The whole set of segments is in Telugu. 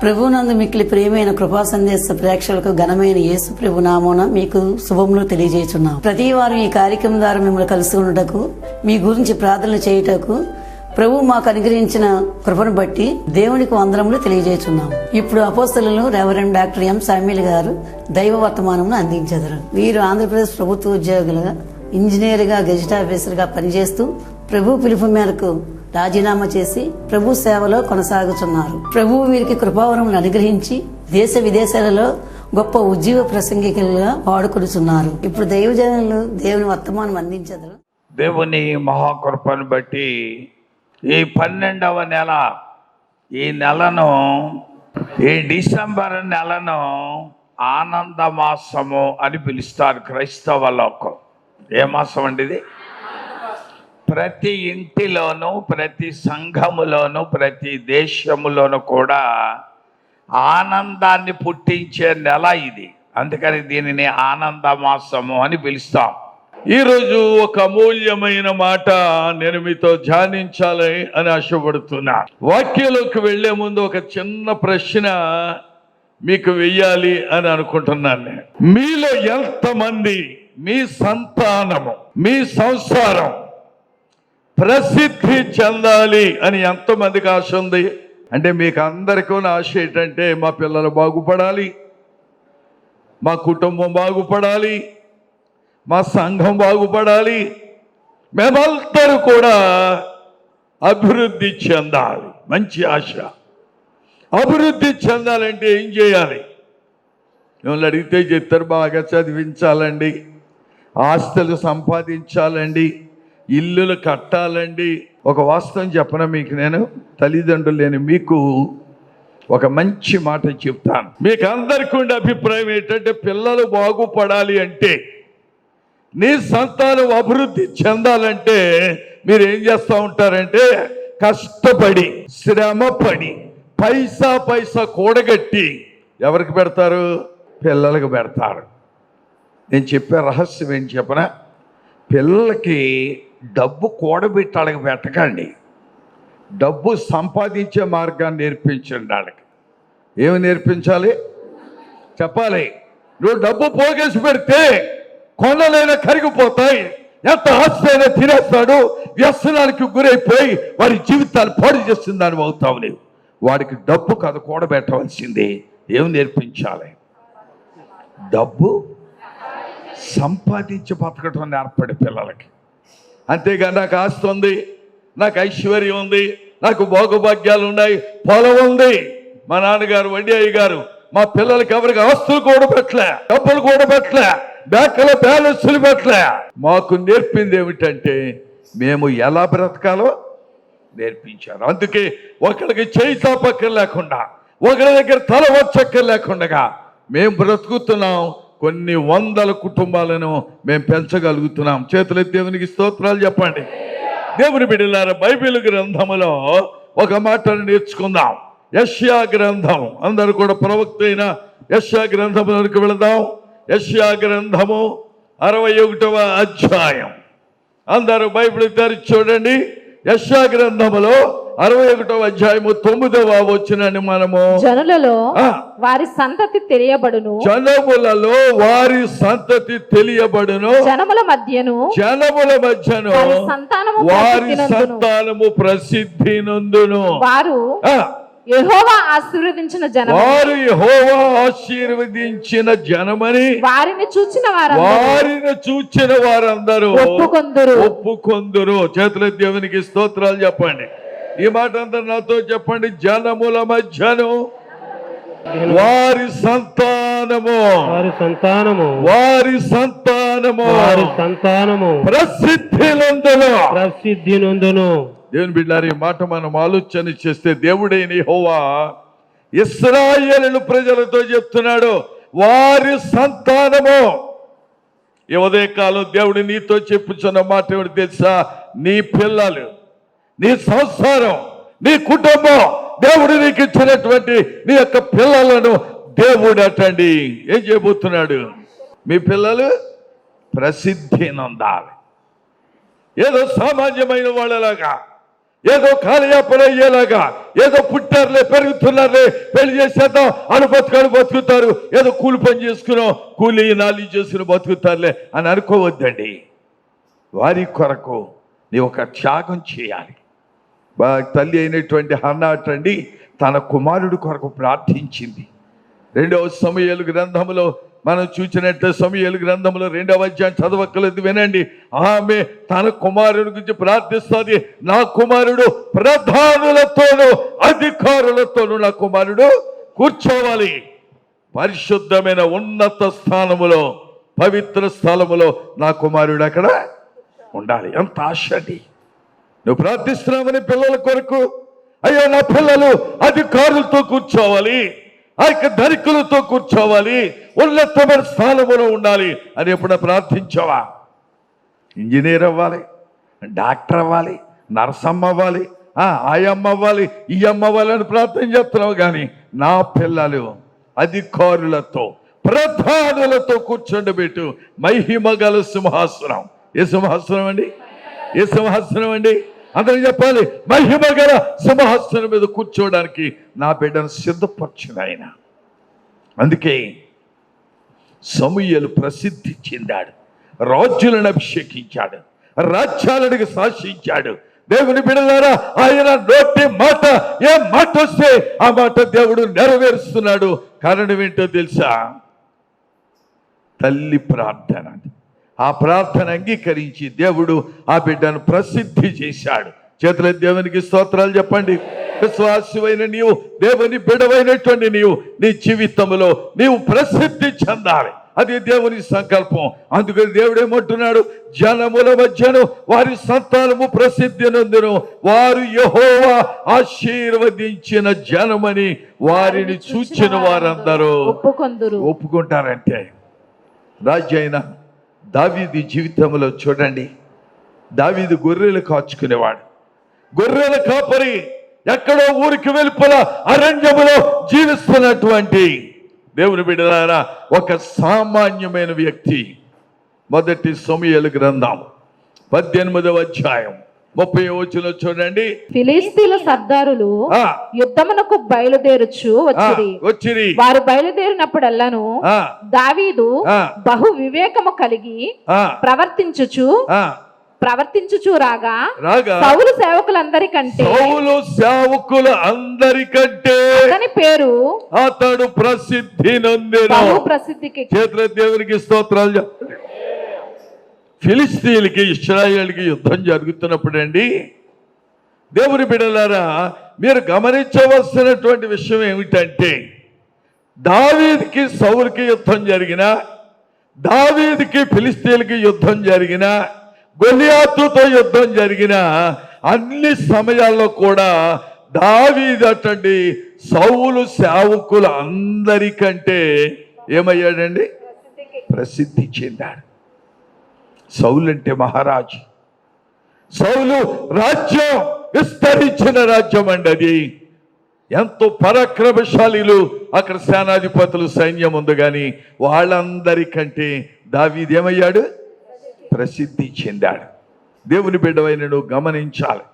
ప్రభునందు మిక్కిలి ప్రియమైన కృపా సందేశ ప్రేక్షకులకు ఘనమైన యేసు ప్రభు నామమున మీకు శుభములు తెలియజేస్తున్నాం. ప్రతి వారం ఈ కార్యక్రమం ద్వారా మిమ్మల్ని కలుసుకున్నటకు, మీ గురించి ప్రార్థనలు చేయుటకు ప్రభు మాకు అనుగ్రహించిన కృపను బట్టి దేవునికి వందనములు తెలియజేస్తున్నాం. ఇప్పుడు అపోస్తలులు రెవరెండ్ డాక్టర్ ఎం శామ్యూల్ గారు దైవ వర్తమానమును అందించెదరు. వీరు ఆంధ్రప్రదేశ్ ప్రభుత్వ ఉద్యోగులుగా, ఇంజనీర్గా, గెజిట్ ఆఫీసర్గా పనిచేస్తూ ప్రభు పిలుపు మేరకు రాజీనామా చేసి ప్రభు సేవలో కొనసాగుతున్నారు. ప్రభువు వీరికి కృపావరములు అనుగ్రహించి దేశ విదేశాలలో గొప్ప ఉద్యోగ ప్రసంగికులుగా వాడుకొడుతున్నారు. ఇప్పుడు దైవజనులు దేవుని వర్తమానం అందించెదరు. దేవుని మహాకృపను బట్టి ఈ 12వ నెల, ఈ నెలను, ఈ డిసెంబర్ నెలను ఆనంద మాసము అని పిలుస్తారు క్రైస్తవ లోకం. ఏ మాసం అండి ఇది? ప్రతి ఇంటిలోనూ, ప్రతి సంఘములోనూ, ప్రతి దేశములోనూ కూడా ఆనందాన్ని పుట్టించే నెల ఇది. అందుకని దీనిని ఆనంద మాసము అని పిలుస్తాం. ఈరోజు ఒక అమూల్యమైన మాట నేను మీతో ధ్యానించాలి అని ఆశపడుతున్నా. వాక్యంలోకి వెళ్లే ముందు ఒక చిన్న ప్రశ్న మీకు వెయ్యాలి అని అనుకుంటున్నాను. మీలో ఎంతమంది మీ సంతానము, మీ సంసారం ప్రసిద్ధి చెందాలి అని ఎంతమందికి ఆశ ఉంది? అంటే మీకు అందరికీ ఉన్న ఆశ ఏంటంటే మా పిల్లలు బాగుపడాలి, మా కుటుంబం బాగుపడాలి, మా సంఘం బాగుపడాలి, మేమందరూ కూడా అభివృద్ధి చెందాలి. మంచి ఆశ. అభివృద్ధి చెందాలంటే ఏం చేయాలి? మిమ్మల్ని అడిగితే చెప్తారు, బాగా చదివించాలండి, ఆస్తులు సంపాదించాలండి, ఇల్లులు కట్టాలండి. ఒక వాస్తవం చెప్పన మీకు, నేను తల్లిదండ్రులు లేని మీకు ఒక మంచి మాట చెప్తాను. మీకు అందరికీ ఉండే అభిప్రాయం ఏంటంటే పిల్లలు బాగుపడాలి అంటే, నీ సంతానం అభివృద్ధి చెందాలంటే మీరు ఏం చేస్తూ ఉంటారంటే కష్టపడి, శ్రమపడి, పైసా కూడగట్టి ఎవరికి పెడతారు? పిల్లలకు పెడతారు. నేను చెప్పే రహస్యం ఏంటి చెప్పనా? పిల్లలకి డబ్బు కూడబెట్టాలకి పెట్టకండి, డబ్బు సంపాదించే మార్గాన్ని నేర్పించండి. వాళ్ళకి ఏమి నేర్పించాలి చెప్పాలి. నువ్వు డబ్బు పోగేసి పెడితే కొండలైనా కరిగిపోతాయి, ఎంత ఆస్తి అయినా తినేస్తాడు, వ్యసనానికి గురైపోయి వారి జీవితాలు పాడు చేస్తుందని అవుతావు నీవు. వాడికి డబ్బు కథ కూడబెట్టవలసింది. ఏమి నేర్పించాలి? డబ్బు సంపాదించి బతకటం నేర్పడి పిల్లలకి. అంతేగా నాకు ఆస్తి ఉంది, నాకు ఐశ్వర్యం ఉంది, నాకు భోగభాగ్యాలు ఉన్నాయి, పొలం ఉంది. మా నాన్నగారు వడ్డీ గారు మా పిల్లలకి ఎవరికి ఆస్తులు కూడా పెట్టలే, డబ్బులు కూడా పెట్టలే, బ్యాంకులో బ్యాలెన్సులు పెట్టలే. మాకు నేర్పింది ఏమిటంటే మేము ఎలా బ్రతకాలో నేర్పించారు. అందుకే ఒకరికి చేయి చాపక్కర్ లేకుండా, ఒకరి దగ్గర తల వచ్చక్కర్ లేకుండా మేము బ్రతుకుతున్నాం. కొన్ని వందల కుటుంబాలను మేము పెంచగలుగుతున్నాం. చేతులెత్తి దేవునికి స్తోత్రాలు చెప్పండి. దేవుని బిడ్డలారా, బైబిల్ గ్రంథములో ఒక మాటను నేర్చుకుందాం. యెషయా గ్రంథం, అందరూ కూడా ప్రవక్త అయిన యెషయా గ్రంథంలోకి వెళదాం. యెషయా గ్రంథము 61వ అధ్యాయం. అందరూ బైబిల్ తెరిచి చూడండి. యెషయా గ్రంథములో 61వ అధ్యాయము 9వ వచనాన్ని మనము, జనులలో వారి సంతతి తెలియబడును, జనములలో వారి సంతతి తెలియబడును, జనముల మధ్యను వారి సంతానము ప్రసిద్ధి నందును. వారు యెహోవా ఆశీర్వదించిన జనము, వారు యెహోవా ఆశీర్వదించిన జనమని వారిని చూచిన వారందరూ ఒప్పుకొందురు. చేతుల దేవునికి స్తోత్రాలు చెప్పండి. ఈ మాట అందరూ నాతో చెప్పండి. జనముల మధ్యను వారి సంతానము ప్రసిద్ధి నందును. దేవుని బిడ్డలారా, ఈ మాట మనం ఆలోచన చేస్తే దేవుడైన యెహోవా ఇశ్రాయేలు ప్రజలతో చెప్తున్నాడు, వారి సంతానము. ఈ ఉదయకాలం దేవుడు నీతో చెప్పుచున్న మాట ఏమిటి తెలుసా? నీ పిల్లలు, నీ సంసారం, నీ కుటుంబం, దేవుడు నీకు ఇచ్చినటువంటి నీ యొక్క పిల్లలను దేవుడు అటండి ఏం చేయబోతున్నాడు? మీ పిల్లలు ప్రసిద్ధి నొందాలి. ఏదో సామాన్యమైన వాళ్ళలాగా ఏదో కాలయాపన అయ్యేలాగా, ఏదో పుట్టారులే పెరుగుతున్నారులే పెళ్లి చేసేద్దాం అని బతుకుతారు, ఏదో కూలి పని చేసుకున్నాం కూలి నాలి చేసుకుని బతుకుతారులే అని అనుకోవద్దండి. వారి కొరకు నీ ఒక త్యాగం చేయాలి. తల్లి అయినటువంటి హన్నా అటండి తన కుమారుడి కొరకు ప్రార్థించింది. 2వ సమూయేలు గ్రంథంలో మనం చూసినట్టు సమూయేలు గ్రంథంలో 2వ అధ్యాయం చదవక్కలేదు, వినండి. ఆమె తన కుమారుడి గురించి ప్రార్థిస్తుంది. నా కుమారుడు ప్రధానులతోనూ అధికారులతోనూ నా కుమారుడు కూర్చోవాలి, పరిశుద్ధమైన ఉన్నత స్థానములో పవిత్ర స్థలములో నా కుమారుడు అక్కడ ఉండాలి. ఎంత ఆశ అండి. నువ్వు ప్రార్థిస్తున్నావని పిల్లల కొరకు, అయ్యో నా పిల్లలు అధికారులతో కూర్చోవాలి, ఆ యొక్క ధనికులతో కూర్చోవాలి, ఉన్నతమైన స్థానంలో ఉండాలి అని ఎప్పుడైనా ప్రార్థించావా? ఇంజనీర్ అవ్వాలి, డాక్టర్ అవ్వాలి, నర్సమ్మ అవ్వాలి, ఆయమ్మ అవ్వాలి, ఈ అమ్మ అవ్వాలి అని ప్రార్థన చేస్తున్నావు. కానీ నా పిల్లలు అధికారులతో ప్రధానులతో కూర్చోండబెట్టు. మహిమ గల సింహాసనం. ఏ సింహాసనం అండి? ఏ సింహాసనం అండి? అందరూ చెప్పాలి, మహిమ గల సింహాసనం మీద కూర్చోవడానికి నా బిడ్డను సిద్ధపరిచిన ఆయన. అందుకే సమూయేలు ప్రసిద్ధి చెందాడు, రాజులను అభిషేకించాడు, రాజ్యాలకు శాసించాడు. దేవుని బిడ్డలారా, ఆయన నోటి మాట ఏ మాట వస్తే ఆ మాట దేవుడు నెరవేరుస్తున్నాడు. కారణం ఏంటో తెలుసా? తల్లి ప్రార్థన. ఆ ప్రార్థన అంగీకరించి దేవుడు ఆ బిడ్డను ప్రసిద్ధి చేశాడు. చేతుల దేవునికి స్తోత్రాలు చెప్పండి. విశ్వాసమైన నీవు, దేవుని బిడ్డవైనటువంటి నీవు, నీ జీవితంలో నీవు ప్రసిద్ధి చెందాలి. అది దేవుని సంకల్పం. అందుకని దేవుడు ఏమంటున్నాడు? జనముల మధ్యను వారి సంతానము ప్రసిద్ధి నందును, వారు యెహోవా ఆశీర్వదించిన జనమని వారిని చూచిన వారందరూ ఒప్పుకుంటారంటే. రాజు అయిన దావీదు జీవితంలో చూడండి, దావీదు గొర్రెలు కాచుకునేవాడు. గొర్రెల కాపరి, ఎక్కడో ఊరికి వెలుపల అరణ్యములో జీవిస్తున్నటువంటి దేవుని బిడ్డలారా ఒక సామాన్యమైన వ్యక్తి. 1 సమూయేలు గ్రంథం 18వ అధ్యాయం 30వ వచనం చూడండి. ఫిలిస్తీన్ల సర్దారులు యుద్ధమునకు బయలుదేరుచు వచ్చిరి. వారు బయలుదేరినప్పుడెల్లను దావీదు బహు వివేకము కలిగి ప్రవర్తించుచు రాగా సౌలు సేవకులందరికంటే అతని పేరు అతడు ప్రసిద్ధి నొందెను. ప్రసిద్ధికి చేతుల దేవునికి స్తోత్రాలు చెప్పండి. ఫిలిస్తీన్లకి ఇశ్రాయేలుకి యుద్ధం జరుగుతున్నప్పుడు అండి, దేవుని బిడ్డలారా మీరు గమనించవలసినటువంటి విషయం ఏమిటంటే, దావీదుకి సౌలుకి యుద్ధం జరిగిన, దావీదుకి ఫిలిస్తీన్లకి యుద్ధం జరిగిన, గొలియాతుతో యుద్ధం జరిగిన అన్ని సమయాల్లో కూడా దావీదు అటండి సౌలు సేవకుల అందరికంటే ఏమయ్యాడండి? ప్రసిద్ధి చెందాడు. సౌలు అంటే మహారాజు. సౌలు రాజ్యం విస్తరించిన రాజ్యం అండి. అది ఎంతో పరాక్రమశాలిలు, అక్కడ సేనాధిపతులు, సైన్యం ఉంది. కానీ వాళ్ళందరికంటే దావీదు ఏమయ్యాడు? ప్రసిద్ధి చెందాడు. దేవుని బిడ్డవైన నువ్వు గమనించాలి,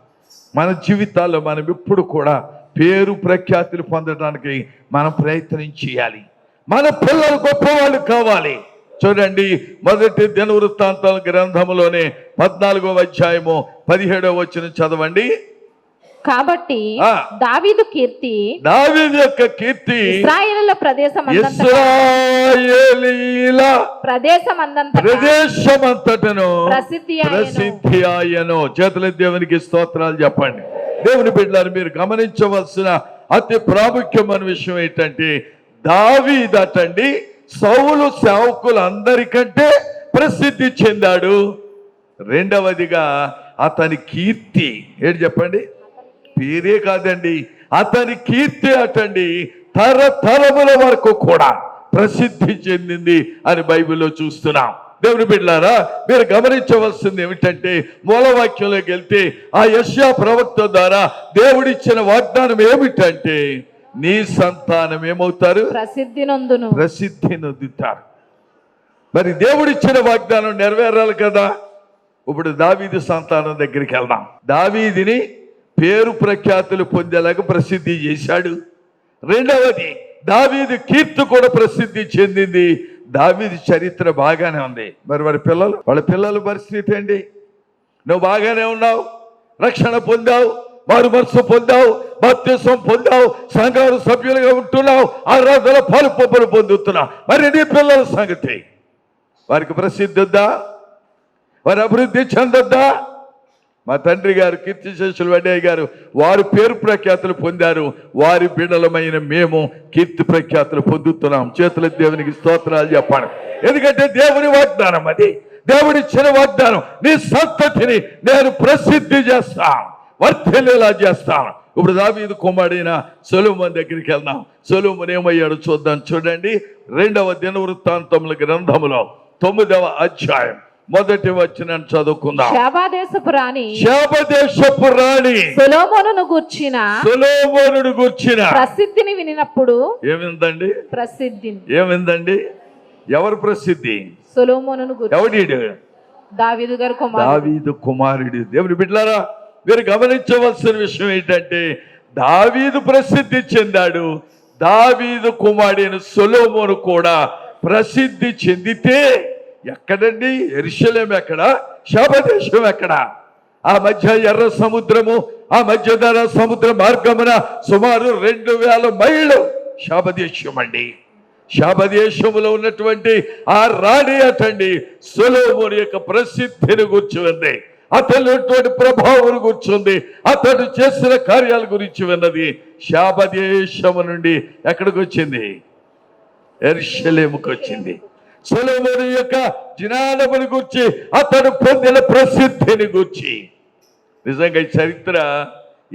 మన జీవితాల్లో మనం ఎప్పుడు కూడా పేరు ప్రఖ్యాతులు పొందడానికి మనం ప్రయత్నం చేయాలి. మన పిల్లలు గొప్పవాళ్ళు కావాలి. చూడండి, 1 దినవృత్తాంతాల గ్రంథంలోనే 14వ అధ్యాయము 17వ వచనం చదవండి. కాబట్టి దావీదు యొక్క కీర్తి ఇశ్రాయేలీల ప్రదేశమంతటను ప్రసిద్ధి ఆయను. చేతుల దేవునికి స్తోత్రాలు చెప్పండి. దేవుని బిడ్డలారు మీరు గమనించవలసిన అతి ప్రాముఖ్యమైన విషయం ఏంటంటే, దావీదు అటండి సౌలు సేవకులందరికంటే ప్రసిద్ధి చెందాడు. రెండవదిగా అతని కీర్తి ఏంటి చెప్పండి? పేరే కాదండి, అతని కీర్తి అటండి తరతరముల వరకు కూడా ప్రసిద్ధి చెందింది అని బైబిల్లో చూస్తున్నాం. దేవుని బిడ్డలారా మీరు గమనించవలసింది ఏమిటంటే, మూలవాక్యంలోకి వెళ్తే ఆ యెషయా ప్రవక్త ద్వారా దేవుడిచ్చిన వాగ్దానం ఏమిటంటే, నీ సంతానం ఏమవుతారు? ప్రసిద్ధి నొందుతారు. మరి దేవుడిచ్చిన వాగ్దానం నెరవేరాలి కదా. ఇప్పుడు దావీదు సంతానం దగ్గరికి వెళ్దాం. దావీదుని పేరు ప్రఖ్యాతులు పొందేలాగా ప్రసిద్ధి చేశాడు. రెండవది, దావీదు కీర్తి కూడా ప్రసిద్ధి చెందింది. దావీదు చరిత్ర బాగానే ఉంది. మరి వాళ్ళ పిల్లల పరిస్థితి ఏంటి? నువ్వు బాగానే ఉన్నావు, రక్షణ పొందావు, మారు మనసు పొందావు, బాప్తిసం పొందావు, సంఘాలు సభ్యులుగా ఉంటున్నావు, ఆరాధన పాలు పొందుతున్నావు. మరి నీ పిల్లల సంగతి, వారికి ప్రసిద్ధి ఉందా? వారి అభివృద్ధి చెందొద్దా? మా తండ్రి గారు కీర్తిశేషులు వడ్డయ్య గారు వారి పేరు ప్రఖ్యాతులు పొందారు. వారి బిడ్డలమైన మేము కీర్తి ప్రఖ్యాతులు పొందుతున్నాం. చేతుల దేవునికి స్తోత్రాలు చెప్పాను. ఎందుకంటే దేవుని వాగ్దానం, అది దేవుడిచ్చిన వాగ్దానం. నీ సంతతిని నేను ప్రసిద్ధి చేస్తాను, వర్ధిల్లేలా చేస్తాను. ఇప్పుడు దావీదు కుమారుడైన సొలొమోను దగ్గరికి వెళ్దాం. సొలొమోను ఏమయ్యాడు చూద్దాం. చూడండి, 2వ దినవృత్తాంతముల గ్రంథములో 9వ అధ్యాయం 1వ వచనాన్ని చదువుకుందాం. శాబాదేశపు రాణి సొలొమోనును గూర్చిన ప్రసిద్ధిని వినినప్పుడు ఏమిందండి? ప్రసిద్ధిని ఎవరు ప్రసిద్ధి? సొలొమోనును గూర్చిన. ఎవడీడు? దావీదు గారు దావీదు కుమారుడు. దేవుని బిడ్డలారా, మీరు గమనించవలసిన విషయం ఏంటంటే దావీదు ప్రసిద్ధి చెందాడు. దావీదు కుమారుడైన సొలొమోను కూడా ప్రసిద్ధి చెందితే ఎక్కడండి? యెరూషలేం ఎక్కడ? శాపదేశం ఎక్కడ? ఆ మధ్య ఎర్ర సముద్రము, ఆ మధ్యధర సముద్ర మార్గమున సుమారు 2000 మైళ్ళు శాపదేశం అండి. శాపదేశములో ఉన్నటువంటి ఆ రాణి అటండి సొలొమోను యొక్క ప్రసిద్ధిని గురించి విన్నది, అతని ప్రభావం కూర్చుంది, అతడు చేసిన కార్యాల గురించి విన్నది. శాపదేశము నుండి ఎక్కడికి వచ్చింది? యెరూషలేముకు వచ్చింది. సొలొమోను యొక్క జ్ఞానమును గురించి, అతడు పొందిన ప్రసిద్ధిని గురించి. నిజంగా ఈ చరిత్ర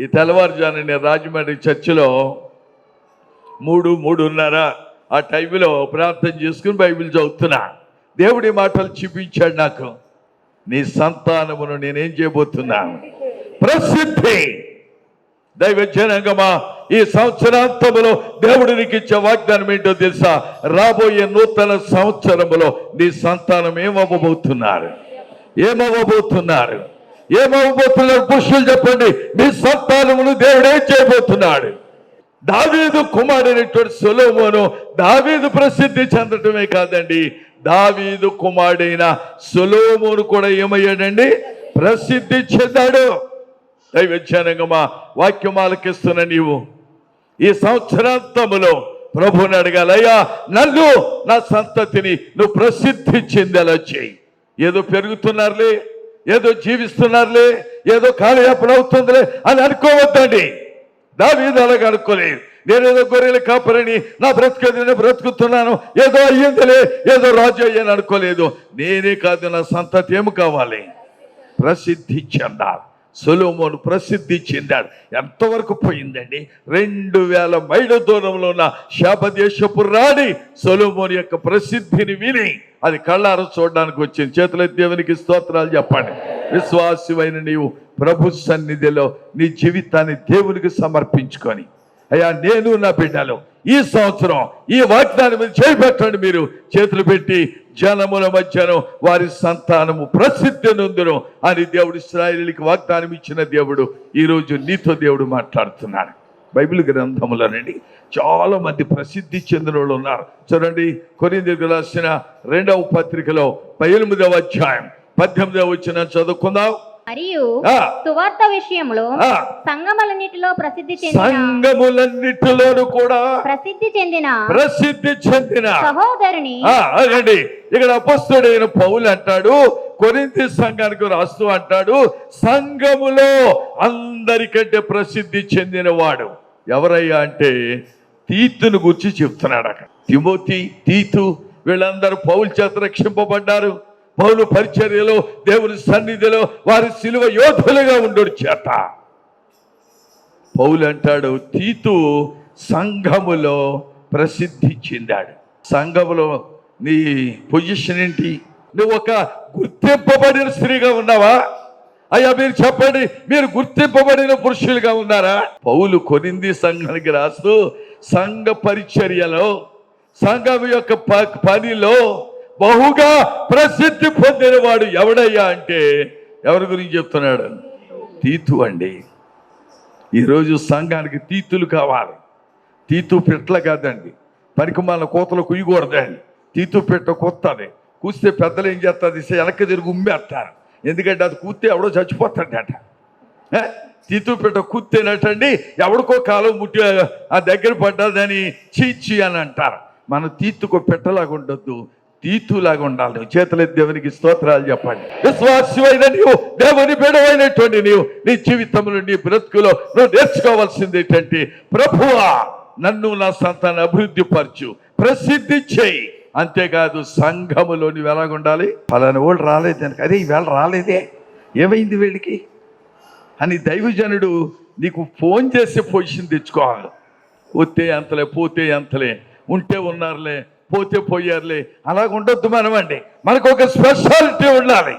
ఈ తెల్లవారుజాను నేను రాజమండ్రి చర్చిలో 3:30 ఆ టైంలో ప్రార్థన చేసుకుని బైబిల్ చదువుతున్నా. దేవుడి మాటలు చూపించాడు నాకు. నీ సంతానమును నేనేం చేయబోతున్నాను? ప్రసిద్ధి. దైవ జనాంగమా, ఈ సంవత్సరాంతములో దేవుడు నీకు ఇచ్చే వాగ్దానం ఏంటో తెలుసా? రాబోయే నూతన సంవత్సరములో నీ సంతానం ఏమవ్వబోతున్నారు? పురుషులు చెప్పండి, నీ సంతానమును దేవుడు ఏం చేయబోతున్నాడు? దావీదు కుమారుడైనటువంటి సొలొమోను దావీదు ప్రసిద్ధి చెందటమే కాదండి, దావీదు కుమారుడైన సొలొమోను కూడా ఏమయ్యాడండి? ప్రసిద్ధి చెందాడు. దైవజనంగమా, వాక్యం ఆలకిస్తున్న నీవు ఈ సంవత్సరాంతములో ప్రభువుని అడగాలయ్యా, నన్ను నా సంతతిని నువ్వు ప్రసిద్ధి చెందేలా చేయి. ఏదో పెరుగుతున్నారులే, ఏదో జీవిస్తున్నారులే, ఏదో కాలయాపన అవుతుందిలే అని అనుకోవద్దండి. దావీదు అలాగ అనుకోలేదు. నేనేదో గొర్రెల కాపరిని, నా బ్రతుకేది నేను బ్రతుకుతున్నాను, ఏదో అయ్యిందిలే, ఏదో రాజు అయ్యాను అనుకోలేదు. నేనే కాదు, నా సంతతి ఏమి కావాలి? ప్రసిద్ధి చెందాలి. సొలొమోను ప్రసిద్ధి చెందాడు. ఎంతవరకు పోయిందండి? 2000 మైళ్ళ దూరంలో ఉన్న శాపదేశపు రాణి సొలొమోను యొక్క ప్రసిద్ధిని విని అది కళ్ళారా చూడడానికి వచ్చింది. చేతుల దేవునికి స్తోత్రాలు చెప్పండి. విశ్వాసమైన నీవు ప్రభు సన్నిధిలో నీ జీవితాన్ని దేవునికి సమర్పించుకొని, అయ్యా నేను నా బిడ్డలు ఈ సంవత్సరం ఈ వాగ్దానం మీద చేపెట్టండి. మీరు చేతులు పెట్టి జనముల మధ్యను వారి సంతానము ప్రసిద్ధి నొందును అని దేవుడు ఇశ్రాయేలుకి వాగ్దానం ఇచ్చిన దేవుడు ఈరోజు నీతో దేవుడు మాట్లాడుతున్నాడు. బైబిల్ గ్రంథములోనండి చాలా మంది ప్రసిద్ధి చెందిన వాళ్ళు ఉన్నారు. చూడండి, కొరింథీయులకు రాసిన 2వ పత్రికలో 18వ అధ్యాయం 18వ వచనం చదువుకుందాం. మరియు సువార్త విషయంలో సంఘములన్నిటిలో సంఘములన్నిటిలోనూ కూడా ప్రసిద్ధి చెందిన సహోదరుని ఇక్కడ అపొస్తలుడైన పౌలు అంటాడు, కొరింథీ సంఘానికి రాస్తూ అంటాడు, సంఘములో అందరికంటే ప్రసిద్ధి చెందిన వాడు ఎవరయ్యా అంటే తీతును గురించి చెప్తున్నాడు. అక్కడ తిమోతి, తీతు వీళ్ళందరూ పౌలు చేత రక్షింపబడ్డారు. పౌలు పరిచర్యలో దేవుని సన్నిధిలో వారి శిలువ యోధులుగా ఉండడు చేత పౌలు అంటాడు, తీతు సంఘములో ప్రసిద్ధి చెందాడు. సంఘములో నీ పొజిషన్ ఏంటి? నువ్వు ఒక గుర్తింపబడిన స్త్రీగా ఉన్నావా? అయ్యా మీరు చెప్పండి, మీరు గుర్తింపబడిన పురుషులుగా ఉన్నారా? పౌలు కొరింథీ సంఘానికి రాస్తూ సంఘ పరిచర్యలో, సంఘం యొక్క పనిలో బహుగా ప్రసిద్ధి పొందిన వాడు ఎవడయ్యా అంటే ఎవరి గురించి చెప్తున్నాడు? తీతు అండి. ఈరోజు సంఘానికి తీతులు కావాలి. తీతు పెట్టలు కాదండి, పనికి మన కోతలు కుయ్యకూడదండి. తీతు పెట్ట కొత్తది, కూస్తే పెద్దలు ఏం చేస్తుంది, వెనక్కి తిరిగి ఉమ్మేస్తారు. ఎందుకంటే అది కూస్తే ఎవడో చచ్చిపోతాడట. తీతు పెట్ట కూస్తేనటండి ఎవడికో కాలం ముట్టి ఆ దగ్గర పడ్డదని చీచి అని అంటారు. మన తీతుకు పెట్టలాగా ఉండొద్దు, తీతులాగా ఉండాలి. చేతుల దేవునికి స్తోత్రాలు చెప్పండి. విశ్వాసమైన నీవు, దేవుని బిడ్డవైనటువంటి నీవు నీ జీవితంలో, నీ బ్రతుకులో నువ్వు నేర్చుకోవాల్సింది ఏంటంటే, ప్రభువా నన్ను నా సంతాన్ని అభివృద్ధి పరచు, ప్రసిద్ధి చేయి. అంతేకాదు సంఘములో నువ్వు ఎలాగుండాలి. పలానా వాళ్ళు రాలేదానికి, అదే ఈవేళ రాలేదే, ఏమైంది వీళ్ళకి అని దైవజనుడు నీకు ఫోన్ చేసి పొజిషన్ తెచ్చుకోవాలి. వస్తే అంతలే, పోతే అంతలే, ఉంటే ఉన్నారులే, పోతే పోయారులే, అలాగ ఉండొద్దు. మనమండి మనకు ఒక స్పెషాలిటీ ఉండాలి.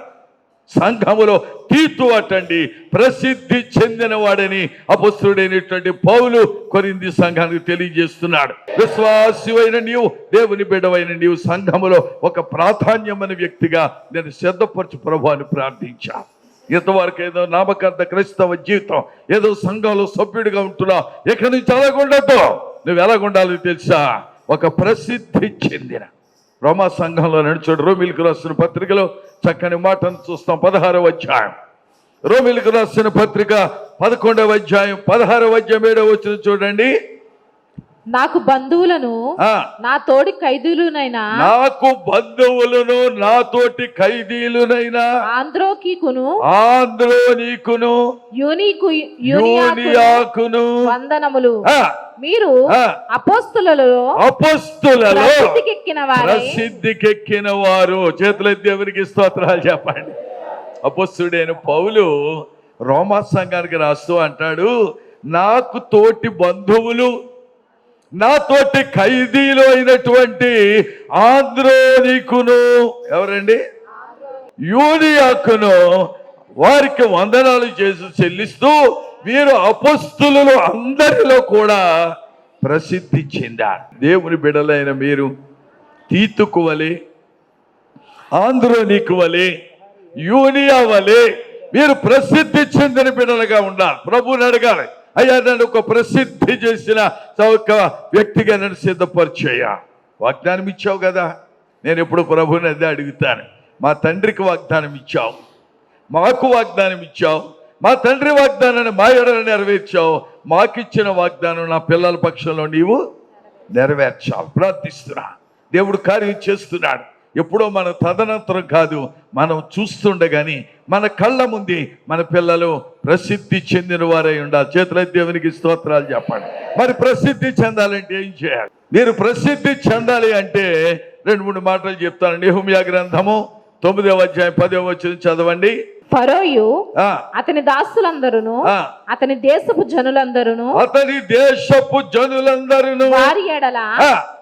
సంఘములో తీతు అటండి ప్రసిద్ధి చెందిన వాడని అపొస్తలుడైనటువంటి పౌలు కొరింథీ సంఘానికి తెలియజేస్తున్నాడు. విశ్వాసివైన నీవు, దేవుని బిడ్డవైన నీవు సంఘములో ఒక ప్రాధాన్యమైన వ్యక్తిగా నేను సిద్ధపరచు ప్రభు అని ప్రార్థించాను. ఇంతవరకు ఏదో నామకార్థ క్రైస్తవ జీవితం, ఏదో సంఘంలో సభ్యుడిగా ఉంటున్నా, ఎక్కడి నుంచి ఎలాగుండద్దు. నువ్వు ఎలాగుండాలో తెలుసా, ఒక ప్రసిద్ధి చెందిన రోమా సంఘంలో నడుచుడు. రోమిలకు రాసిన పత్రికలో చక్కని మాటను చూస్తాం. 16వ అధ్యాయం, రోమిలకు రాసిన పత్రిక 11వ అధ్యాయం 16వ అధ్యాయం 7వ వచనం చూడండి. నాకు బంధువులను నా తోటి ఖైదీలునైనా, నాకు బంధువులను నాతోటి ఖైదీలునైనా, ఆంద్రోకీకును యూనియాకును వందనములు. మీరు అపోస్తులలో ప్రసిద్ధికెక్కిన వారు. చేతులెత్తి దేవునికి స్తోత్రాలు చెప్పండి. అపోస్తుడైన పౌలు రోమా సంఘానికి రాస్తూ అంటాడు, నాకు తోటి బంధువులు, నాతోటి ఖైదీలు అయినటువంటి ఆంద్రోనికును, ఎవరండి, యూనియాకును వారికి వందనాలు చేసి చెల్లిస్తూ, వీరు అపొస్తలులు అందరిలో కూడా ప్రసిద్ధి చెందారు. దేవుని బిడ్డలైన మీరు తీతుకు వలె, ఆంద్రోనికు వలె, యూనియా వలె మీరు ప్రసిద్ధి చెందిన బిడ్డలుగా ఉండాలి. ప్రభువుని అడగాలి, అయ్యా నన్ను ఒక ప్రసిద్ధి చేసిన ఒక వ్యక్తిగా నన్ను సిద్ధపరిచేయ్యా. వాగ్దానం ఇచ్చావు కదా. నేను ఎప్పుడు ప్రభువుని అదే అడుగుతాను. మా తండ్రికి వాగ్దానం ఇచ్చావు, మాకు వాగ్దానం ఇచ్చావు, మా తండ్రి వాగ్దానాన్ని మా ఎడల నెరవేర్చావు. మాకిచ్చిన వాగ్దానం నా పిల్లల పక్షంలో నీవు నెరవేర్చావు. ప్రార్థిస్తున్నా, దేవుడు కార్యం చేస్తున్నాడు. ఎప్పుడో మన తదనంతరం కాదు, మనం చూస్తుండగాని మన కళ్ళ ముందే మన పిల్లలు ప్రసిద్ధి చెందిన వారై ఉండాలి. చేతులైతే దేవునికి స్తోత్రాలు చెప్పండి. మరి ప్రసిద్ధి చెందాలంటే ఏం చేయాలి? మీరు ప్రసిద్ధి చెందాలి అంటే 2-3 మాటలు చెప్తాను. నెహెమ్యా గ్రంథము 9వ అధ్యాయం 10వ వచనం చదవండి. ఫరోయు అతని దాసులందరూ, అతని దేశపు జనులందరూ, వారి ఎడల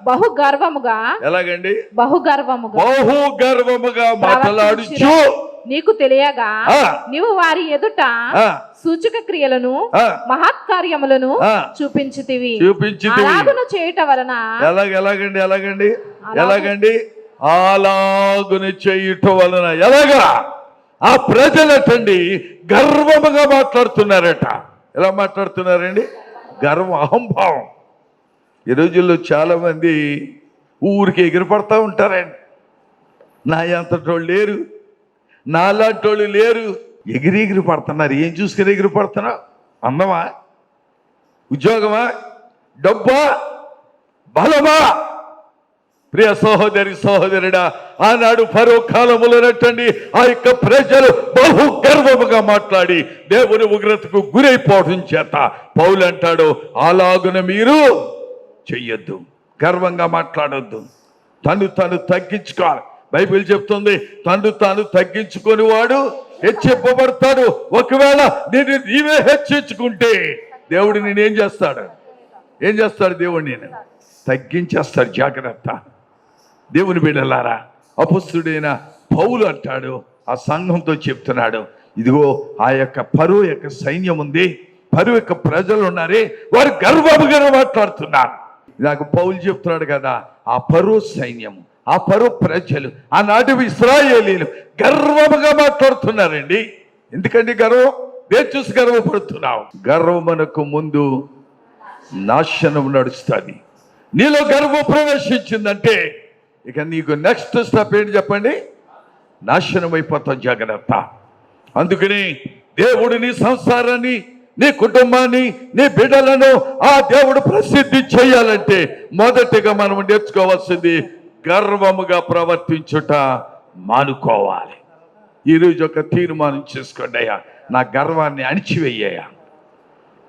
బహుగర్వముగా, ఎలాగండి, బహుగర్వముగా మాట్లాడుచు నీకు తెలియగా నీవు వారి ఎదుట సూచక క్రియలను, మహత్కార్యములను చూపించితివి. అలాగున చేయటం వలన, అలాగున చేయటం వలన ఎలాగా ఆ ప్రజలటండి గర్వముగా మాట్లాడుతున్నారట. ఎలా మాట్లాడుతున్నారండి? గర్వం, అహంభావం. ఈ రోజుల్లో చాలా మంది ఊరికి ఎగిరిపడతా ఉంటారండి. నా అంతటోళ్ళు లేరు, నాలాంటోళ్ళు లేరు, ఎగిరి పడుతున్నారు. ఏం చూసుకుని ఎగిరి పడుతున్నావు? అందమా, ఉద్యోగమా, డబ్బా, బలమా? ప్రియ సహోదరి సహోదరుడా, ఆనాడు ఫరో కాలములోనటండి ఆ యొక్క ప్రజలు బహు గర్వముగా మాట్లాడి దేవుని ఉగ్రతకు గురైపోవడం చేత పౌలు అంటాడు, అలాగున మీరు చెయ్యొద్దు, గర్వంగా మాట్లాడొద్దు, తను తగ్గించుకోవాలి. బైబిల్ చెప్తుంది, తాను తగ్గించుకొని వాడు హెచ్చింపబడతాడు. ఒకవేళ నీవే హెచ్చించుకుంటే దేవుడు నేనేం చేస్తాడు? దేవుడు నేను తగ్గించేస్తాడు. జాగ్రత్త. దేవుని బిడ్డలారా, అపొస్తలుడైన పౌలు అంటాడు, ఆ సంఘంతో చెప్తున్నాడు, ఇదిగో ఆ యొక్క ఫరో యొక్క సైన్యం ఉంది, ఫరో యొక్క ప్రజలు ఉన్నారే, వారు గర్వముగా మాట్లాడుతున్నారు. నాకు పౌలు చెప్తున్నాడు కదా, ఆ ఫరో సైన్యము, ఆ ఫరో ప్రజలు, ఆనాటి ఇశ్రాయేలీలు గర్వముగా మాట్లాడుతున్నారండి. ఎందుకండి గర్వం? దేని చూసి గర్వపడుతున్నావు? గర్వమునకు ముందు నాశనం నడుస్తుంది. నీలో గర్వం ప్రవేశించిందంటే ఇక నీకు నెక్స్ట్ స్టెప్ ఏంటి చెప్పండి? నాశనం అయిపోతావు. జాగ్రత్త. అందుకని దేవుడు నీ సంసారాన్ని, నీ కుటుంబాన్ని, నీ బిడ్డలను ఆ దేవుడు ప్రసిద్ధి చేయాలంటే మొదటిగా మనం నేర్చుకోవాల్సింది గర్వముగా ప్రవర్తించుట మానుకోవాలి. ఈరోజు ఒక తీర్మానం చేసుకోండి, అయ్యా నా గర్వాన్ని అణిచివేయ్యా.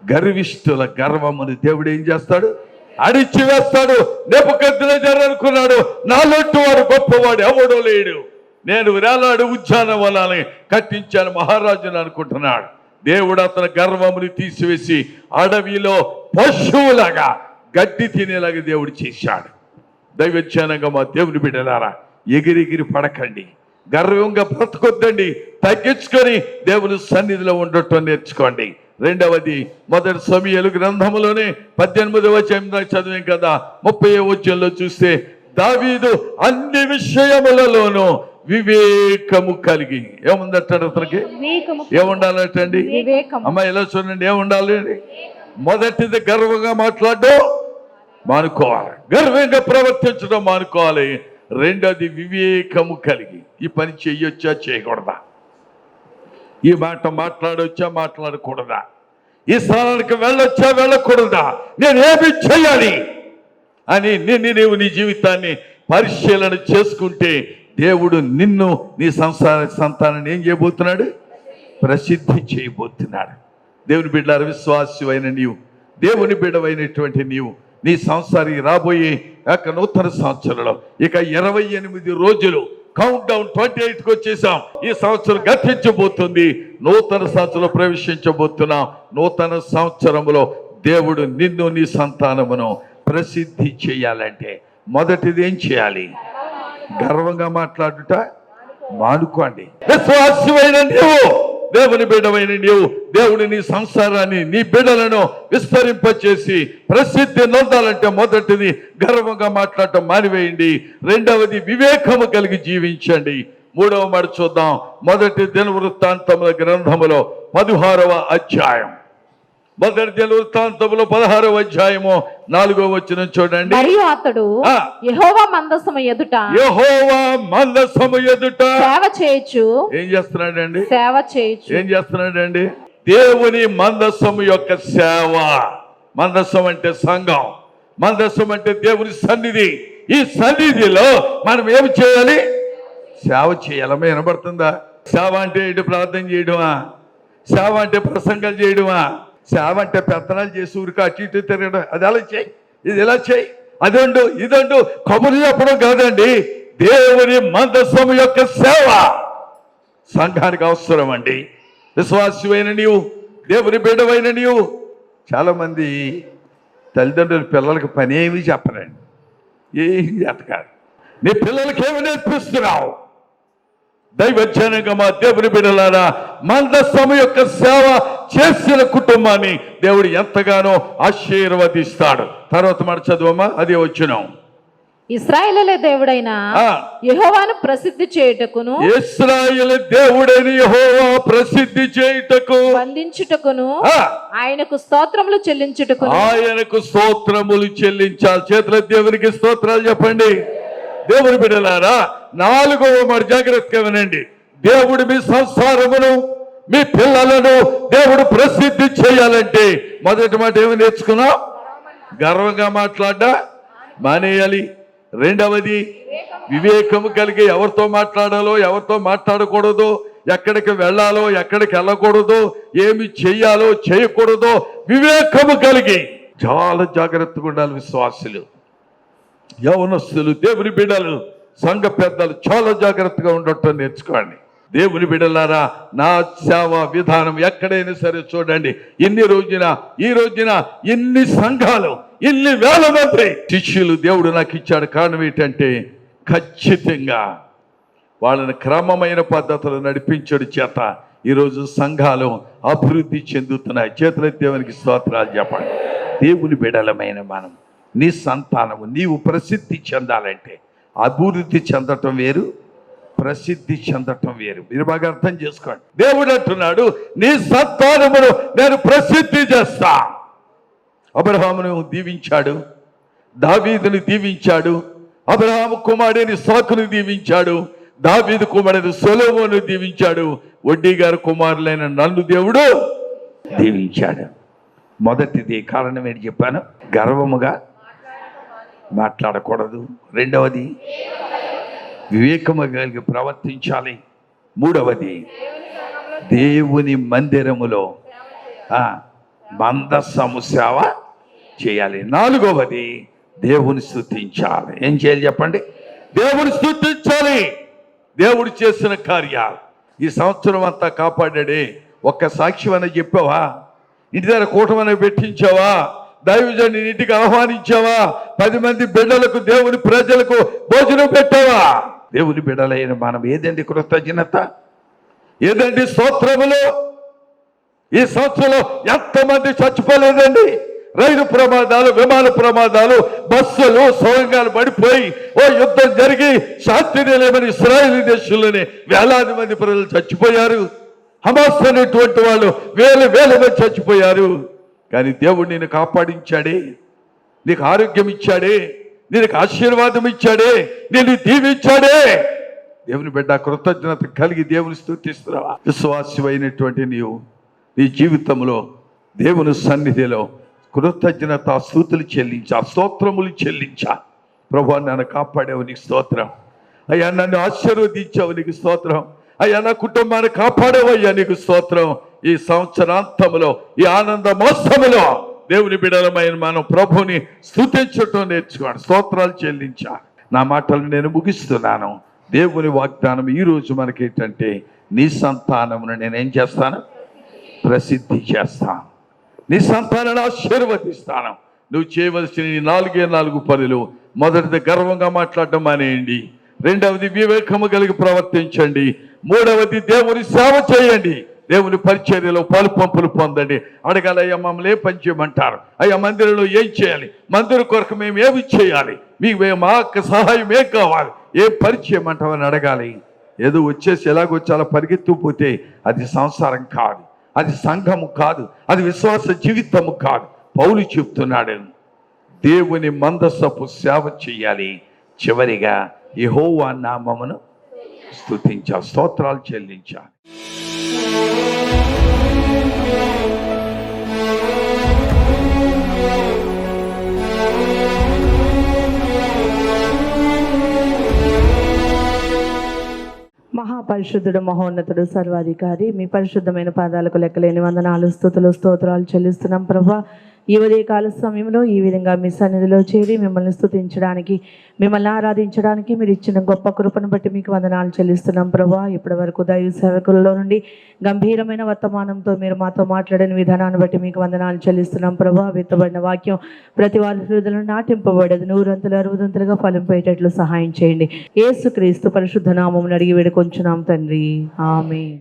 గర్విష్ఠుల గర్వమును దేవుడు ఏం చేస్తాడు? అణిచివేస్తాడు. నెబుకద్నెజరు అనుకున్నాడు, నాలోటి వాడు గొప్పవాడు ఎవడో లేడు, నేను వేలాడు ఉద్యానవనాన్ని కట్టించాను మహారాజుని అనుకుంటున్నాడు. దేవుడు అతని గర్వముని తీసివేసి అడవిలో పశువులాగా గడ్డి తినేలాగా దేవుడు చేశాడు. దైవజ్ఞానంగా మా దేవుని బిడ్డలారా, ఎగిరిగిరి పడకండి, గర్వంగా బ్రతకొద్దండి, తగ్గించుకొని దేవుని సన్నిధిలో ఉండటం నేర్చుకోండి. రెండవది, మొదటి సమూయేలు గ్రంథములోనే 18వ అధ్యాయం చదివాం కదా, 30వ వచనంలో చూస్తే దావీదు అన్ని విషయములలోనూ వివేకము కలిగి ఏముందట అతనికి? ఏముండాలటండి? అమ్మ ఇలా చూడండి, ఏముండాలి? మొదటిది గర్వంగా మాట్లాడడం మానుకోవాలి, గర్వంగా ప్రవర్తించడం మానుకోవాలి. రెండోది వివేకము కలిగి. ఈ పని చెయ్యొచ్చా చేయకూడదా? ఈ మాట మాట్లాడొచ్చా మాట్లాడకూడదా? ఈ స్థానానికి వెళ్ళొచ్చా వెళ్ళకూడదా? నేను ఏమి చేయాలి అని నీవు నీ జీవితాన్ని పరిశీలన చేసుకుంటే దేవుడు నిన్ను, నీ సంతానాన్ని ఏం చేయబోతున్నాడు? ప్రసిద్ధి చేయబోతున్నాడు. దేవుని బిడ్డల విశ్వాసమైన నీవు, దేవుని బిడ్డవైనటువంటి నీవు, నీ సంసారి రాబోయే యొక్క నూతన సంవత్సరంలో ఇక 28 రోజులు కౌంట్ డౌన్ 28కి వచ్చేసాం. ఈ సంవత్సరం గతించబోతుంది, నూతన సంవత్సరంలో ప్రవేశించబోతున్నాం. నూతన సంవత్సరంలో దేవుడు నిన్ను, నీ సంతానమును ప్రసిద్ధి చేయాలంటే మొదటిది ఏం చేయాలి? గర్వంగా మాట్లాడుట మానుకోండి. విశ్వాసమైన నీవు, దేవుని బిడ్డమైన నీవు, దేవుని నీ సంసారాన్ని, నీ బిడ్డలను విస్తరింపచేసి ప్రసిద్ధి నొందాలంటే మొదటిది గర్వంగా మాట్లాడటం మానివేయండి. రెండవది వివేకము కలిగి జీవించండి. మూడవ మాట చూద్దాం. మొదటి దినవృత్తాంతముల గ్రంథములో 16వ అధ్యాయం. మొదటి దినవృత్తాంతములో 16వ అధ్యాయము 4వ వచనం చూడండి. మరియు అతడు యెహోవా మందసము ఎదుట సేవ చేయొచ్చు. ఏం చేస్తున్నాడండి? సేవ చేయొచ్చు. ఏం చేస్తున్నాడండి? దేవుని మందసము యొక్క సేవ. మందసం అంటే సంఘం, మందసం అంటే దేవుని సన్నిధి. ఈ సన్నిధిలో మనం ఏమి చేయాలి? సేవ చేయాలి. వినబడుతుందా? సేవ అంటే ఇటు ప్రార్థన చేయడమా? సేవ అంటే ప్రసంగాలు చేయడమా? సేవ అంటే పెత్తనాలు చేసి ఊరికి అటు ఇటు తిరగడం. అది అలా చేయి, ఇది ఇలా చేయి, అదండు ఇదండు కబుర్లు చెప్పడం కాదండి. దేవుని మందసము యొక్క సేవ సంఘానికి అవసరం అండి. విశ్వాసమైన నీవు, దేవుని బిడ్డవైన నీవు. చాలామంది తల్లిదండ్రులు పిల్లలకు పని ఏమీ చెప్పరండి, ఏమి చెప్పకాదు. నీ పిల్లలకి ఏమి నేర్పిస్తున్నావు? దైవజ్ఞానంగా మా దేవుని బిడ్డలారా, మందసము యొక్క సేవ చేసిన కుటుంబాన్ని దేవుడు ఎంతగానో ఆశీర్వదిస్తాడు. తర్వాత మాట చదువమ్మా, అదే వచ్చినాం. ఇశ్రాయేలు దేవుడైన యెహోవాను ప్రసిద్ధి చేయుటకును, ఇశ్రాయేలు దేవుడైన యెహోవా ప్రసిద్ధి చేయుటకు, వందించుటకును, ఆయనకు స్తోత్రములు చెల్లించుటకును. ఆయనకు స్తోత్రములు చెల్లించాలి. చేతుల దేవునికి స్తోత్రాలు చెప్పండి. దేవుని బిడ్డలారా, 4వ మాట జాగ్రత్తగా వినండి. దేవుడు మీ సంసారమును, మీ పిల్లలను దేవుడు ప్రసిద్ధి చేయాలంటే మొదటి మాట ఏమి నేర్చుకున్నాం? గర్వంగా మాట్లాడ్డా మానేయాలి. రెండవది వివేకము కలిగి ఎవరితో మాట్లాడాలో, ఎవరితో మాట్లాడకూడదో, ఎక్కడికి వెళ్ళాలో, ఎక్కడికి వెళ్ళకూడదో, ఏమి చెయ్యాలో చేయకూడదో వివేకము కలిగి చాలా జాగ్రత్తగా ఉండాలి. విశ్వాసులు, యవనస్తులు, దేవుని బిడ్డలు, సంఘ పెద్దలు చాలా జాగ్రత్తగా ఉండటం నేర్చుకోండి. దేవుని బిడ్డలారా, నా సేవా విధానం ఎక్కడైనా సరే చూడండి. ఈ రోజున ఇన్ని సంఘాలు, ఇన్ని వేల మంది శిష్యులు దేవుడు నాకు ఇచ్చాడు. కారణం ఏంటంటే ఖచ్చితంగా వాళ్ళని క్రమమైన పద్ధతులు నడిపించడం చేత ఈరోజు సంఘాలు అభివృద్ధి చెందుతున్నాయి. చేతులెత్తి దేవునికి స్తోత్రాలు చెప్పండి. దేవుని బిడ్డలమైన మనం, నీ సంతానము, నీవు ప్రసిద్ధి చెందాలంటే అభివృద్ధి చెందటం వేరు, ప్రసిద్ధి చెందటం వేరు. మీరు బాగా అర్థం చేసుకోండి. దేవుడు అంటున్నాడు, నీ సంతానమును నేను ప్రసిద్ధి చేస్తా. అబ్రహామును దీవించాడు, దావీదుని దీవించాడు, అబ్రహాము కుమారుడిని ఇస్సాకును దీవించాడు, దావీదు కుమారుడు సొలొమోను దీవించాడు, వడ్డీ గారి కుమారులైన నన్ను దేవుడు దీవించాడు. మొదటిది కారణం ఏంటి చెప్పాను? గర్వముగా మాట్లాడకూడదు. రెండవది వివేకము కలిగి ప్రవర్తించాలి. మూడవది దేవుని మందిరములో మందస్సము సేవ చేయాలి. నాలుగవది దేవుని స్తుతించాలి. ఏం చేయాలి చెప్పండి? దేవుని స్తుతించాలి. దేవుడు చేసిన కార్యాలు ఈ సంవత్సరం అంతా కాపాడాడే. ఒక్క సాక్ష్యం అని చెప్పావా? ఇంటి దగ్గర కూటమని పెట్టించావా? దైవజన్ని ఇంటికి ఆహ్వానించావా? 10 మంది బిడ్డలకు, దేవుని ప్రజలకు భోజనం పెట్టావా? దేవుని బిడ్డలైన మనం ఏదండి కృతజ్ఞత? ఏదండి స్తోత్రములు? ఈ సంవత్సరంలో ఎంతమంది చచ్చిపోలేదండి? రైలు ప్రమాదాలు, విమాన ప్రమాదాలు, బస్సులు సోయంగాలు పడిపోయి ఓ యుద్ధం జరిగి శాంతి నిలయమని ఇశ్రాయేల్ దేశంలోనే వేలాది మంది ప్రజలు చచ్చిపోయారు. హమాస్ అనేటువంటి వాళ్ళు వేల మంది చచ్చిపోయారు. కానీ దేవుడు నిన్ను కాపాడించాడే, నీకు ఆరోగ్యం ఇచ్చాడే, నీకు ఆశీర్వాదం ఇచ్చాడే, నేను దీవించాడే. దేవుని బిడ్డ కృతజ్ఞత కలిగి దేవుని స్తుతిస్తున్నావా? విశ్వాసమైనటువంటి నీవు నీ జీవితంలో దేవుని సన్నిధిలో కృతజ్ఞత స్తుతులు చెల్లించా, స్తోత్రములు చెల్లించా. ప్రభువా, నన్ను కాపాడావు, నీకు స్తోత్రం. అయ్యా, నన్ను ఆశీర్వదించావు, నీకు స్తోత్రం. అయ్యా, నా కుటుంబాన్ని కాపాడవయ్యా, నీకు స్తోత్రం. ఈ సంవత్సరాంతంలో, ఈ ఆనంద మోసములో దేవుని బిడ్డలమైన మనం ప్రభుని స్తుతించటం నేర్చుకోండి, స్తోత్రాలు చెల్లించా. నా మాటలు నేను ముగిస్తున్నాను. దేవుని వాగ్దానం ఈరోజు మనకేంటంటే, నీ సంతానమును నేనేం చేస్తాను? ప్రసిద్ధి చేస్తాను. నీ సంతానాన్ని ఆశీర్వదిస్తాను. నువ్వు చేయవలసిన ఈ 4 పనులు: మొదటిది గర్వంగా మాట్లాడడం మానేయండి, రెండవది వివేకము కలిగి ప్రవర్తించండి, మూడవది దేవుని సేవ చేయండి, దేవుని పరిచర్యలో పాలు పంపులు పొందండి. అడగాలి, అయ్యా మమ్మల్ని ఏ పని చేయమంటారు? అయ్యా మందిరంలో ఏం చేయాలి? మందిరం కొరకు మేము ఏమి చేయాలి? మీకు మా సహాయం ఏం కావాలి? ఏం పరిచయం అంటామని అడగాలి. ఏదో వచ్చేసి ఎలాగొచ్చి అలా పరిగెత్తుపోతే అది సంసారం కాదు, అది సంఘము కాదు, అది విశ్వాస జీవితము కాదు. పౌలు చెప్తున్నాడు, దేవుని మందసపు సేవ చేయాలి. చివరిగా యెహోవా నామమును స్తుతించాలి, స్తోత్రాలు చెల్లించాలి. మహాపరిశుద్ధుడు, మహోన్నతుడు, సర్వాధికారి, మీ పరిశుద్ధమైన పాదాలకు లెక్కలేని వందనాలు, స్తుతులు, స్తోత్రాలు చెల్లిస్తున్నాం ప్రభా. ఈ ఉదయకాల సమయంలో ఈ విధంగా మీ సన్నిధిలో చేరి మిమ్మల్ని స్తుతించడానికి, మిమ్మల్ని ఆరాధించడానికి మీరు ఇచ్చిన గొప్ప కృపను బట్టి మీకు వందనాలు చెల్లిస్తున్నాం ప్రభా. ఇప్పటి వరకు దైవ సేవకుల్లో నుండి గంభీరమైన వర్తమానంతో మీరు మాతో మాట్లాడిన విధానాన్ని బట్టి మీకు వందనాలు చెల్లిస్తున్నాం ప్రభా. విత్తబడిన వాక్యం ప్రతి వారి హృదయంలో నాటింపబడేది 100 60 ఫలింపేటట్లు సహాయం చేయండి. యేసుక్రీస్తు పరిశుద్ధ నామమును అడిగి వేడుకొంచున్నాం తండ్రి, ఆమేన్.